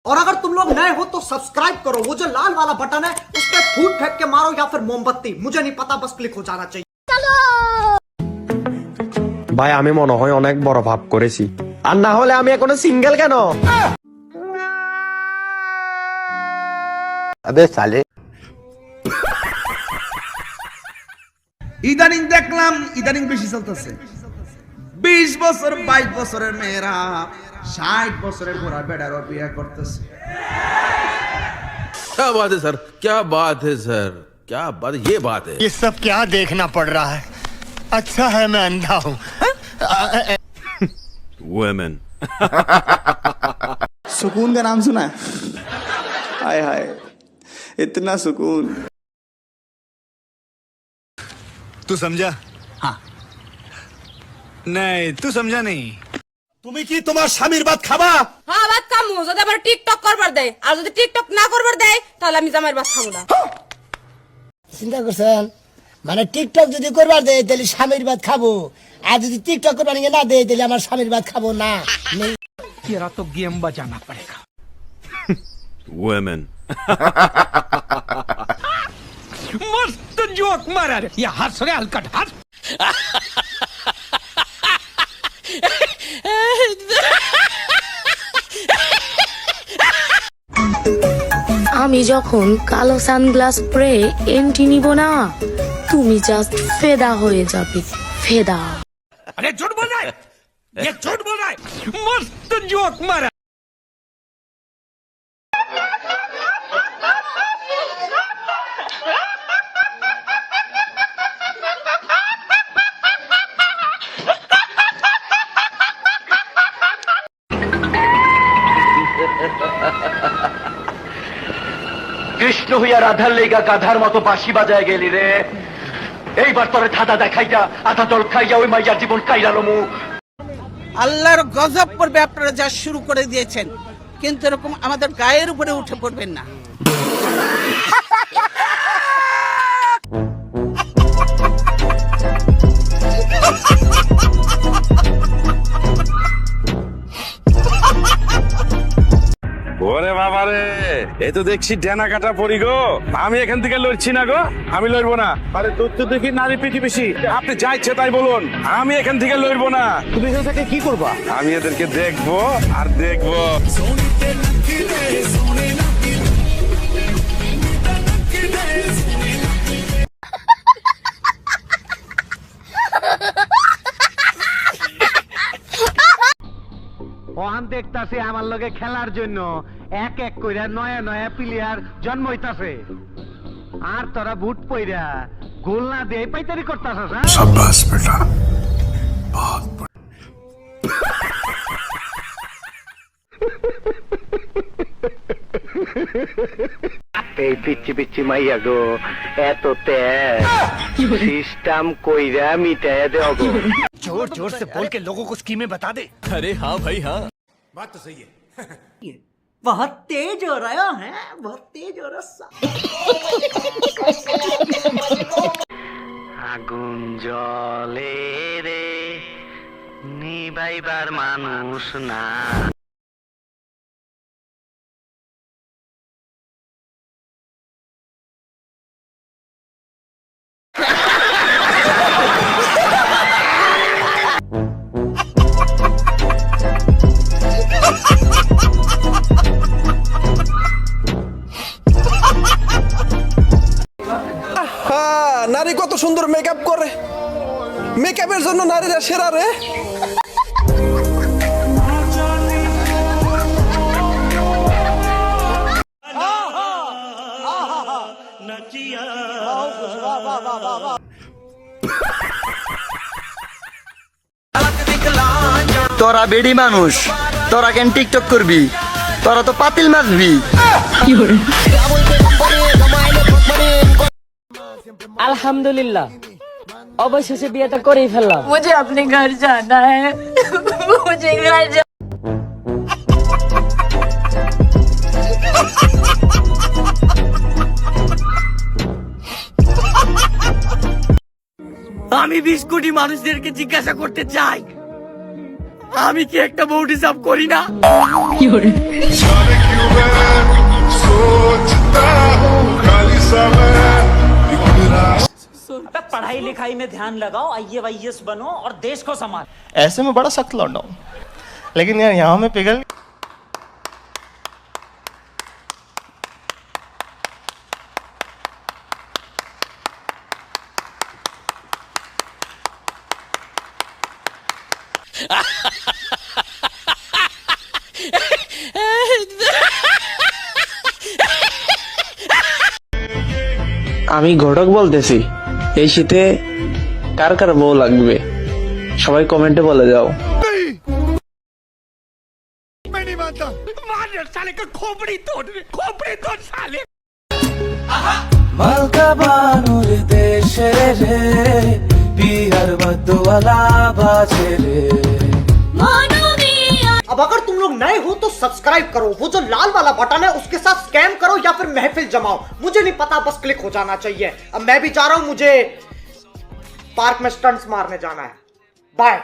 और अगर तुम लोग नए हो तो सब्सक्राइब करो, वो जो लाल वाला बटन है उस पर फूट फेंक के मारो या फिर मोमबत्ती, मुझे नहीं पता, बस क्लिक हो जाना चाहिए। ভাই আমি মনে হয় অনেক বড় ভাব করেছি, আর না হলে আমি এখনো সিঙ্গেল কেন? আবে সালে ইদানিং দেখলাম বেশি চলতেছে 20 বছর 22 বছরের মেয়েরা 60 বছরের বুড়া বেড়ারও বিয়ে করতেছে। क्या बात है सर, क्या बात है सर, क्या बात, ये बात है। ये सब क्या देखना पड़ रहा है? अच्छा है मैं अंधा हूँ। Women। सुकून का नाम सुना है? हाय हाय इतना सुकून। तू समझा? हाँ। नहीं तू समझा नहीं। তুমি কি তোমার স্বামীর ভাত খাবা? হ্যাঁ ভাত খামু, যদি আবার টিকটক করবার দেয়, আর যদি টিকটক না করবার দেয় তাহলে আমি জামাইয়ের ভাত খাবো না। চিন্তা করছেন? মানে টিকটক যদি করবার দেয় তাহলে স্বামীর ভাত খাবো, আর যদি টিকটক করবার না দেয় তাহলে আমার স্বামীর ভাত খাবো না। तेरा तो गेम बजाना पड़ेगा। Women। मस्त जोक मारा रे, ये हंस रे हलकट हंस। আমি যখন কালো সানগ্লাস পরে এন্ট্রি নিব না, তুমি জাস্ট ফেদা হয়ে যাবে, ফেদা। अरे झूठ बोल रहा है, ये झूठ बोल रहा है। मस्त जोक मारा। কৃষ্ণ হইয়া রাধার লেগা গাধার মতো বাঁশি বাজায় গেলি রে, এইবার তোরে ধাঁধা দেখাইয়া আধা দল খাইয়া ওই মাইয়ার জীবন কাইরালমু। আল্লাহর গজব পড়বে, আপনারা যা শুরু করে দিয়েছেন, কিন্তু এরকম আমাদের গায়ের উপরে উঠে পড়বেন না। ওরে বাবা রে, এই তো দেখছি ডেনা কাটা পড়ি গো। আমি এখান থেকে লড়ছি না গো, আমি লড়বো না। আরে তোর তো দেখি নারী প্রতিবেশী, আপনি যা ইচ্ছে তাই বলুন, আমি এখান থেকে লড়বো না। তুমি এখান থেকে কি করবা? আমি এদেরকে দেখবো আর দেখবো। ওহান দেখতাছে আমার লগে খেলার জন্য এক এক কইরা নয়া নয়া প্লেয়ার জন্ম হইতাছে, আর তোরা বুট পইরা গোল না দিয়ে পাইতারি করতাছস। शाबाश बेटा, बहुत এই পিচ্ছি পিচ্ছি মাইয়া গো, এত তেজ সিস্টেম কইরা মিটায়া দেও গো। जोर जोर से बोल के लोगों को स्कीमें बता दे। अरे हाँ भाई हाँ, बात तो सही है। बहुत तेज हो रहा है, बहुत तेज हो रहा। আগুন জ্বলে রে, নিবাইবার মানুষ না। নারী কত সুন্দর মেকআপ করে, মেকআপের জন্য নারীরা সেরা রে। তোরা বেডি মানুষ, তোরা কেন টিকটক করবি? তোরা তো পাতিল মাছবি। আলহামদুলিল্লাহ, অবশেষে বিয়েটা করেই ফেললাম। मुझे अपने घर जाना है, मुझे घर जा। আমি 20 কোটি মানুষদেরকে জিজ্ঞাসা করতে চাই, আমি কি একটা বউ ডিজার্ভ করি না? पढ़ाई लिखाई में ध्यान लगाओ, IAS बनो और देश को संभालो। ऐसे में बड़ा सख्त लौंडा हूं, लेकिन यार यहाँ में पिघल আমি ঘটক বলতেছি, এই শীতে কার কার বউ লাগবে সবাই কমেন্টে বলে যাও। মালকা বানুর দেশে রে বিহার মধুবালা বাজে রে। अब अगर तुम लोग नए हो तो सब्सक्राइब करो, वो जो लाल वाला बटन है उसके साथ स्कैम करो या फिर महफिल जमाओ, मुझे नहीं पता, बस क्लिक हो जाना चाहिए। अब मैं भी जा रहा हूं, मुझे पार्क में स्टंट्स मारने जाना है। बाय।